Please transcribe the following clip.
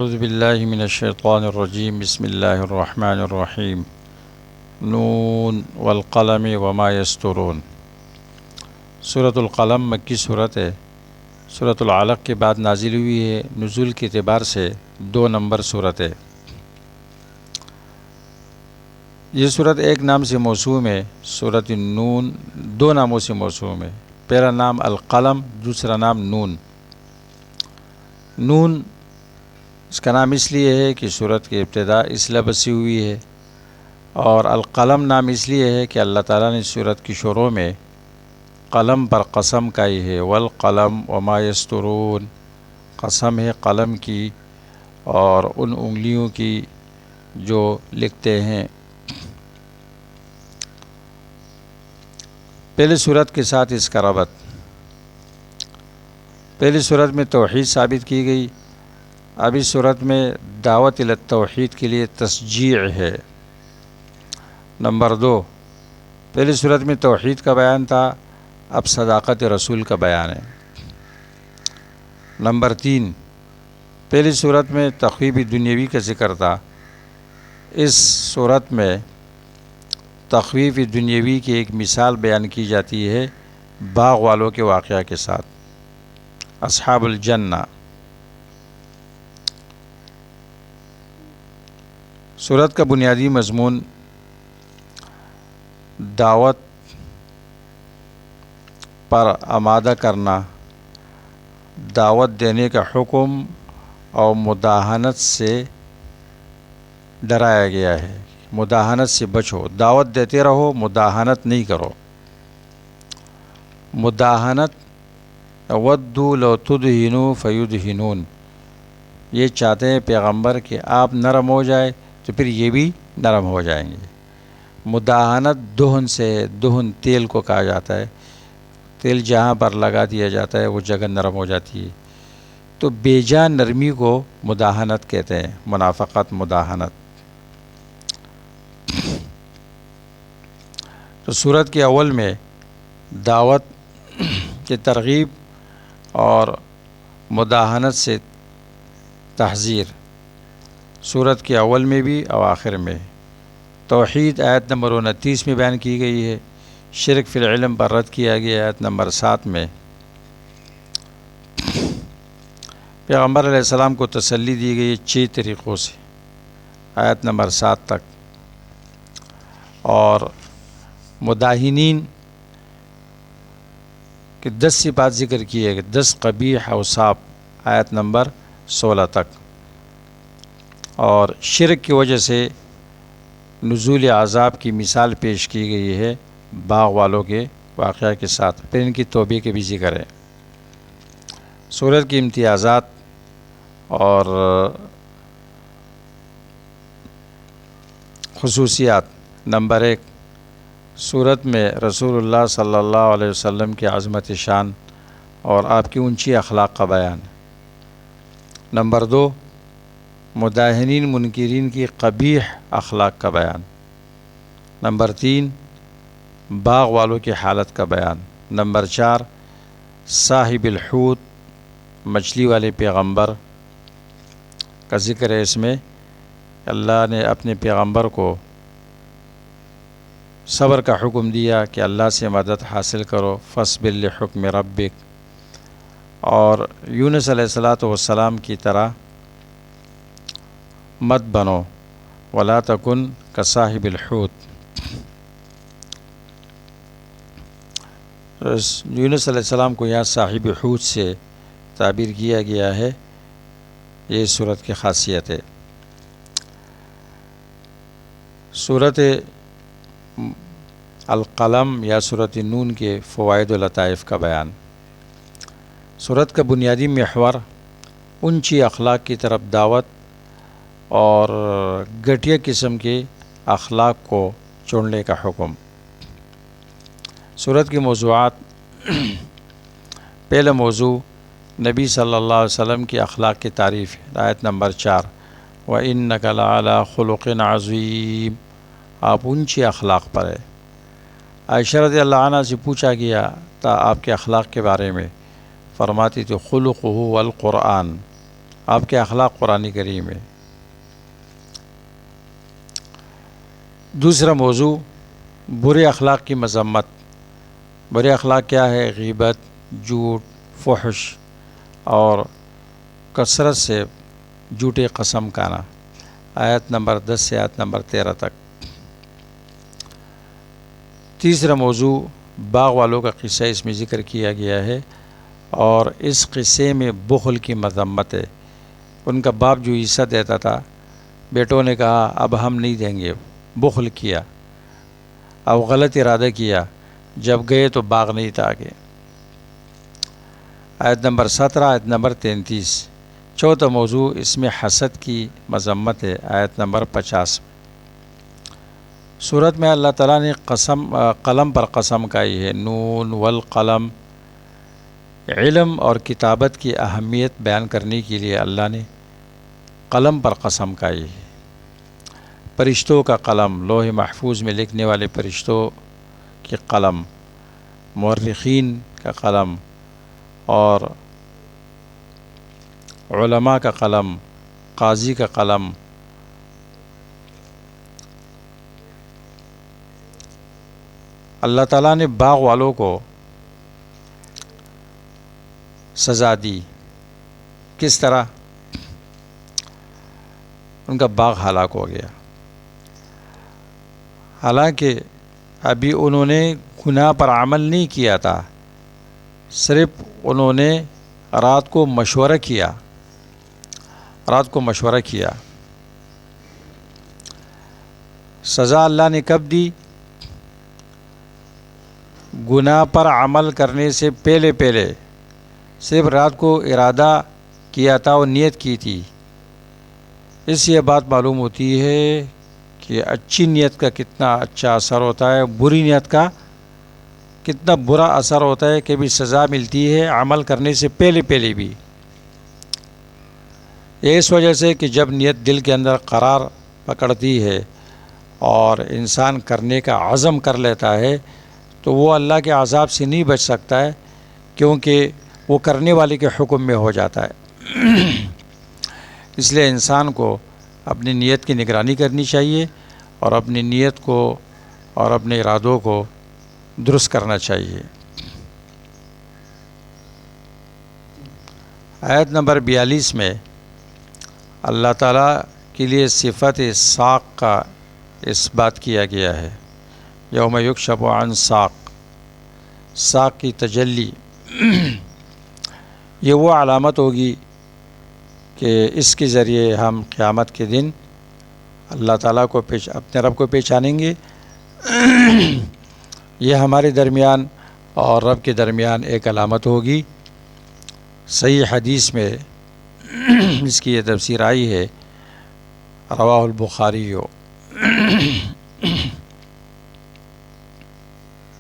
اعوذ باللہ من الشیطان الرجیم بسم اللہ الرحمن الرحیم نون والقلم وما یسطرون۔ سورۃ القلم مکی صورت ہے۔ سورۃ العلق کے بعد نازل ہوئی ہے۔ نزول کے اعتبار سے 2 نمبر صورت ہے۔ یہ صورت ایک نام سے موسوم ہے۔ سورۃ النون 2 ناموں سے موسوم ہے۔ پہلا نام القلم، دوسرا نام نون۔ نون اس کا نام اس لیے ہے کہ سورت کی ابتدا اس لفظ سے ہوئی ہے، اور القلم نام اس لیے ہے کہ اللہ تعالیٰ نے سورت کی شروع میں قلم پر قسم کھائی ہے، والقلم وما یسطرون، قسم ہے قلم کی اور ان انگلیوں کی جو لکھتے ہیں۔ پہلی صورت کے ساتھ اس کا ربط، پہلی صورت میں توحید ثابت کی گئی، اب اس صورت میں دعوت الی التوحید کے لیے تشجیع ہے۔ نمبر 2، پہلی صورت میں توحید کا بیان تھا، اب صداقت رسول کا بیان ہے۔ نمبر 3، پہلی صورت میں تخویب دنیاوی کا ذکر تھا، اس صورت میں تخویف دنیاوی کی ایک مثال بیان کی جاتی ہے باغ والوں کے واقعہ کے ساتھ، اصحاب الجنہ۔ سورت کا بنیادی مضمون دعوت پر آمادہ کرنا، دعوت دینے کا حکم اور مداہنت سے ڈرایا گیا ہے۔ مداہنت سے بچو، دعوت دیتے رہو، مداہنت نہیں کرو۔ مداہنت ودوا لو تدہنوا فیدہنون، یہ چاہتے ہیں پیغمبر کہ آپ نرم ہو جائے تو پھر یہ بھی نرم ہو جائیں گے۔ مداہنت دہن سے، دہن تیل کو کہا جاتا ہے، تیل جہاں پر لگا دیا جاتا ہے وہ جگہ نرم ہو جاتی ہے، تو بے جان نرمی کو مداہنت کہتے ہیں، منافقت مداہنت۔ تو سورت کے اول میں دعوت کی ترغیب اور مداہنت سے تحذیر، سورت کے اول میں بھی اور آخر میں۔ توحید آیت نمبر 29 میں بیان کی گئی ہے، شرک فی العلم پر رد کیا گیا آیت نمبر 7 میں۔ پیغمبر علیہ السلام کو تسلی دی گئی 6 طریقوں سے، آیت نمبر 7 تک، اور مداہنین کے 10 صفات ذکر کیے گئے، 10 قبیح اوصاف، آیت نمبر 16 تک۔ اور شرک کی وجہ سے نزول عذاب کی مثال پیش کی گئی ہے باغ والوں کے واقعہ کے ساتھ، پھر ان کی توبہ کے بھی ذکر ہے۔ سورت کی امتیازات اور خصوصیات۔ نمبر 1، سورت میں رسول اللہ صلی اللہ علیہ وسلم کی عظمت شان اور آپ کی اونچی اخلاق کا بیان۔ نمبر 2، مداہنین منکرین کی قبیح اخلاق کا بیان۔ نمبر 3، باغ والوں کی حالت کا بیان۔ نمبر 4، صاحب الحوت، مچھلی والے پیغمبر کا ذکر ہے۔ اس میں اللہ نے اپنے پیغمبر کو صبر کا حکم دیا کہ اللہ سے مدد حاصل کرو، فاصبر لحکم ربک، اور یونس علیہ السلام کی طرح مت بنو، ولا تکن کصاحب الحوت۔ یونس علیہ السلام کو یہاں صاحب حوت سے تعبیر کیا گیا ہے، یہ سورت کی خاصیت ہے۔ سورت القلم یا سورت نون کے فوائد و لطائف کا بیان۔ سورت کا بنیادی محور اونچی اخلاق کی طرف دعوت اور گھٹیا قسم کے اخلاق کو چھوڑنے کا حکم۔ سورت کے موضوعات، پہلا موضوع نبی صلی اللہ علیہ وسلم کی اخلاق کی تعریف، آیت نمبر 4، وَإِنَّكَ لَعَلَىٰ خُلُقٍ عَظِيمٍ، آپ اونچی اخلاق پر ہے۔ عائشہ رضی اللہ عنہ سے پوچھا گیا تھا آپ کے اخلاق کے بارے میں، فرماتی تھی خلقہ والقرآن، آپ کے اخلاق قرآن کریم میں۔ دوسرا موضوع برے اخلاق کی مذمت۔ برے اخلاق کیا ہے؟ غیبت، جھوٹ، فحش اور کثرت سے جھوٹے قسم کھانا۔ آیت نمبر 10 سے آیت نمبر 13 تک۔ تیسرا موضوع باغ والوں کا قصہ اس میں ذکر کیا گیا ہے، اور اس قصے میں بخل کی مذمت ہے۔ ان کا باپ جو حصہ دیتا تھا، بیٹوں نے کہا اب ہم نہیں دیں گے، بخل کیا، اب غلط ارادہ کیا، جب گئے تو باغ نہیں تھا آگے۔ آیت نمبر 17، آیت نمبر 33۔ چوتھا موضوع اس میں حسد کی مذمت ہے، آیت نمبر 50۔ سورت میں اللہ تعالیٰ نے قلم پر قسم کھائی ہے، نون والقلم۔ علم اور کتابت کی اہمیت بیان کرنے کے لیے اللہ نے قلم پر قسم کھائی ہے۔ فرشتوں کا قلم، لوح محفوظ میں لکھنے والے فرشتوں کی قلم، مورخین کا قلم اور علماء کا قلم، قاضی کا قلم، اللہ تعالیٰ نے باغ والوں کو سزا دی۔ کس طرح؟ ان کا باغ ہلاک ہو گیا، حالانکہ ابھی انہوں نے گناہ پر عمل نہیں کیا تھا، صرف انہوں نے رات کو مشورہ کیا۔ سزا اللہ نے کب دی؟ گناہ پر عمل کرنے سے پہلے صرف رات کو ارادہ کیا تھا اور نیت کی تھی۔ اس سے یہ بات معلوم ہوتی ہے کہ اچھی نیت کا کتنا اچھا اثر ہوتا ہے، بری نیت کا کتنا برا اثر ہوتا ہے، کہ بھی سزا ملتی ہے عمل کرنے سے پہلے بھی۔ اس وجہ سے کہ جب نیت دل کے اندر قرار پکڑتی ہے اور انسان کرنے کا عزم کر لیتا ہے، تو وہ اللہ کے عذاب سے نہیں بچ سکتا ہے، کیونکہ وہ کرنے والے کے حکم میں ہو جاتا ہے۔ اس لیے انسان کو اپنی نیت کی نگرانی کرنی چاہیے، اور اپنی نیت کو اور اپنے ارادوں کو درست کرنا چاہیے۔ آیت نمبر 42 میں اللہ تعالیٰ کے لیے صفت ساق کا اس بات کیا گیا ہے، یوم یکشف عن ساق، ساق کی تجلی۔ یہ وہ علامت ہوگی کہ اس کے ذریعے ہم قیامت کے دن اللہ تعالیٰ کو اپنے رب کو پہچانیں گے۔ یہ ہمارے درمیان اور رب کے درمیان ایک علامت ہوگی۔ صحیح حدیث میں اس کی یہ تفسیر آئی ہے، رواہ البخاری ہو۔